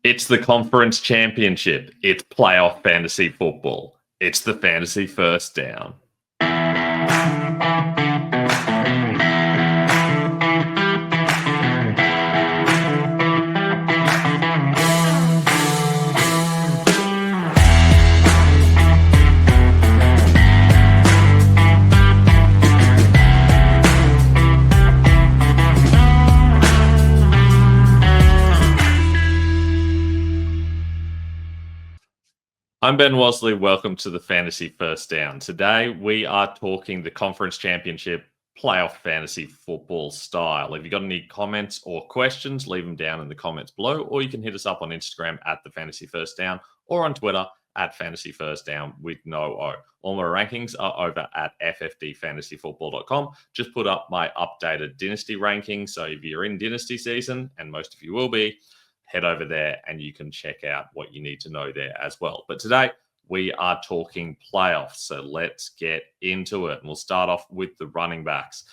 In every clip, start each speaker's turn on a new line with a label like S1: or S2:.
S1: It's the conference championship. It's playoff fantasy football. It's the fantasy first down. I'm Ben Wasley. Welcome to the Fantasy First Down. Today, we are talking the conference championship playoff fantasy football style. If you've got any comments or questions, leave them down in the comments below, or you can hit us up on Instagram at the Fantasy First Down or on Twitter at Fantasy First Down with no O. All my rankings are over at ffdfantasyfootball.com. Just put up my updated Dynasty rankings. So if you're in Dynasty season, and most of you will be, head over there and you can check out what you need to know there as well. But today we are talking playoffs. So let's get into it. And we'll start off with the running backs.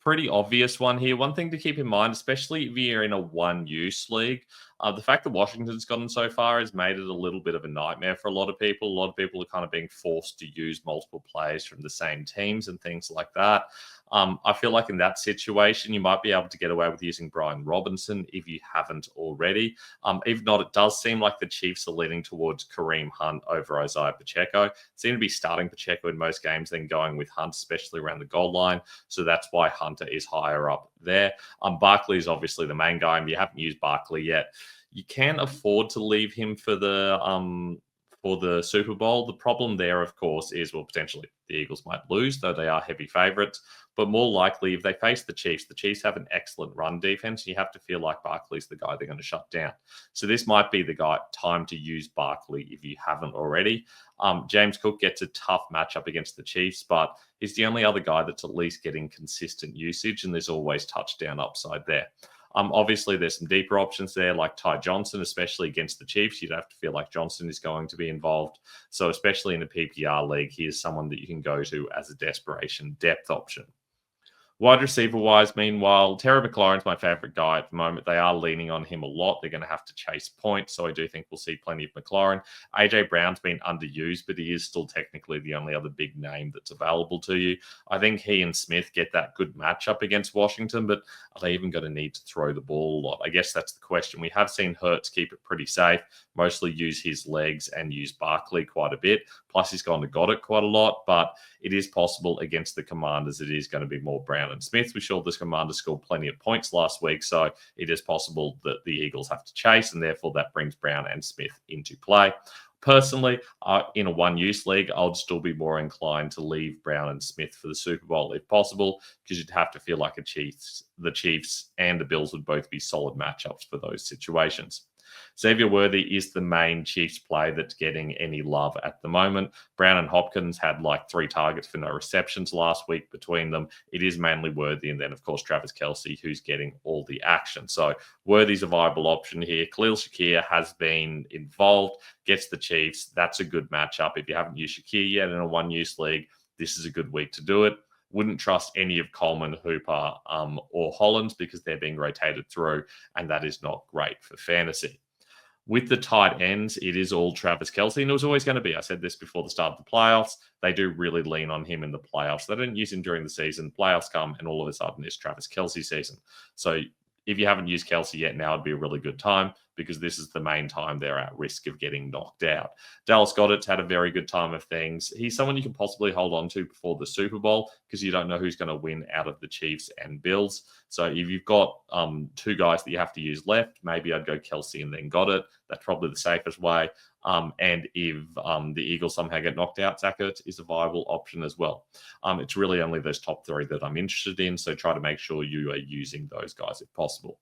S1: Pretty obvious one here. One thing to keep in mind, especially if you're in a one-use league, the fact that Washington's gotten so far has made it a little bit of a nightmare for a lot of people. A lot of people are kind of being forced to use multiple players from the same teams and things like that. I feel like in that situation, you might be able to get away with using Brian Robinson if you haven't already. If not, it does seem like the Chiefs are leaning towards Kareem Hunt over Isaiah Pacheco. Seem to be starting Pacheco in most games, then going with Hunt, especially around the goal line. So that's why Hunter is higher up there. Barkley is obviously the main guy, and you haven't used Barkley yet. You can afford to leave him for the Super Bowl. The problem there, of course, is, well, potentially the Eagles might lose, though they are heavy favorites. But more likely, if they face the Chiefs have an excellent run defense. You have to feel like Barkley's the guy they're going to shut down. So this might be the time to use Barkley if you haven't already. James Cook gets a tough matchup against the Chiefs, but he's the only other guy that's at least getting consistent usage, and there's always touchdown upside there. Obviously, there's some deeper options there, like Ty Johnson, especially against the Chiefs. You'd have to feel like Johnson is going to be involved. So especially in a PPR league, he is someone that you can go to as a desperation depth option. Wide receiver-wise, meanwhile, Terry McLaurin's my favorite guy at the moment. They are leaning on him a lot. They're going to have to chase points, so I do think we'll see plenty of McLaurin. A.J. Brown's been underused, but he is still technically the only other big name that's available to you. I think he and Smith get that good matchup against Washington, but are they even going to need to throw the ball a lot? I guess that's the question. We have seen Hurts keep it pretty safe, mostly use his legs and use Barkley quite a bit. Plus, he's gone to Goddard quite a lot, but it is possible against the Commanders it is going to be more Brown and Smith. We saw the Commanders scored plenty of points last week, so it is possible that the Eagles have to chase, and therefore that brings Brown and Smith into play. Personally, in a one-use league, I would still be more inclined to leave Brown and Smith for the Super Bowl if possible, because you'd have to feel like the Chiefs and the Bills would both be solid matchups for those situations. Xavier Worthy is the main Chiefs play that's getting any love at the moment. Brown and Hopkins had like 3 targets for no receptions last week between them. It is mainly Worthy, and then, of course, Travis Kelce, who's getting all the action. So Worthy's a viable option here. Khalil Shakir has been involved, gets the Chiefs. That's a good matchup. If you haven't used Shakir yet in a one-use league, this is a good week to do it. Wouldn't trust any of Coleman, Hooper, or Hollins because they're being rotated through, and that is not great for fantasy. With the tight ends, it is all Travis Kelce, and it was always going to be. I said this before the start of the playoffs. They do really lean on him in the playoffs. They didn't use him during the season. Playoffs come, and all of a sudden it's Travis Kelce season. So if you haven't used Kelce yet, now would be a really good time because this is the main time they're at risk of getting knocked out. Dallas Goedert's had a very good time of things. He's someone you can possibly hold on to before the Super Bowl because you don't know who's going to win out of the Chiefs and Bills. So if you've got 2 guys that you have to use left, maybe I'd go Kelce and then Goddard. That's probably the safest way. And if the Eagles somehow get knocked out, Zach Ertz is a viable option as well. It's really only those top 3 that I'm interested in, so try to make sure you are using those guys if possible.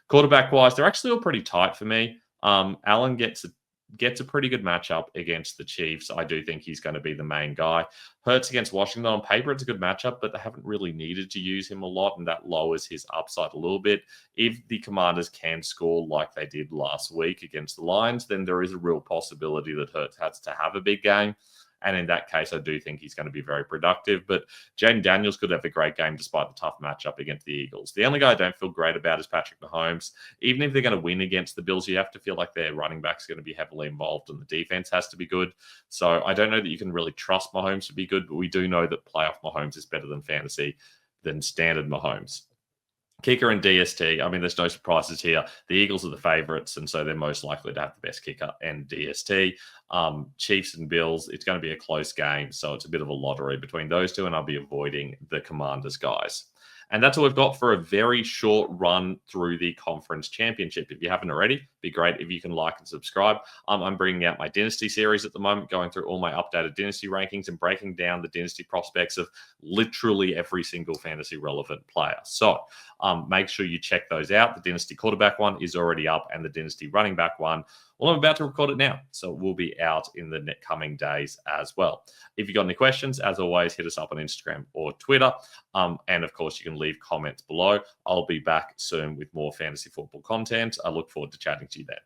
S1: Quarterback-wise, they're actually all pretty tight for me. Allen gets a pretty good matchup against the Chiefs. I do think he's going to be the main guy. Hurts against Washington, on paper, it's a good matchup, but they haven't really needed to use him a lot, and that lowers his upside a little bit. If the Commanders can score like they did last week against the Lions, then there is a real possibility that Hurts has to have a big game. And in that case, I do think he's going to be very productive. But Jaden Daniels could have a great game despite the tough matchup against the Eagles. The only guy I don't feel great about is Patrick Mahomes. Even if they're going to win against the Bills, you have to feel like their running back's going to be heavily involved and the defense has to be good. So I don't know that you can really trust Mahomes to be good, but we do know that playoff Mahomes is better than fantasy, than standard Mahomes. Kicker and DST, I mean, there's no surprises here. The Eagles are the favorites, and so they're most likely to have the best kicker and DST. Chiefs and Bills, it's going to be a close game, so it's a bit of a lottery between those two, and I'll be avoiding the Commanders guys. And that's all we've got for a very short run through the conference championship. If you haven't already, it'd be great if you can like and subscribe. I'm bringing out my Dynasty series at the moment, going through all my updated Dynasty rankings and breaking down the Dynasty prospects of literally every single fantasy relevant player. So make sure you check those out. The Dynasty quarterback one is already up, and the Dynasty running back one, well, I'm about to record it now, so it will be out in the coming days as well. If you've got any questions, as always, hit us up on Instagram or Twitter. And of course, you can leave comments below. I'll be back soon with more fantasy football content. I look forward to chatting to you then.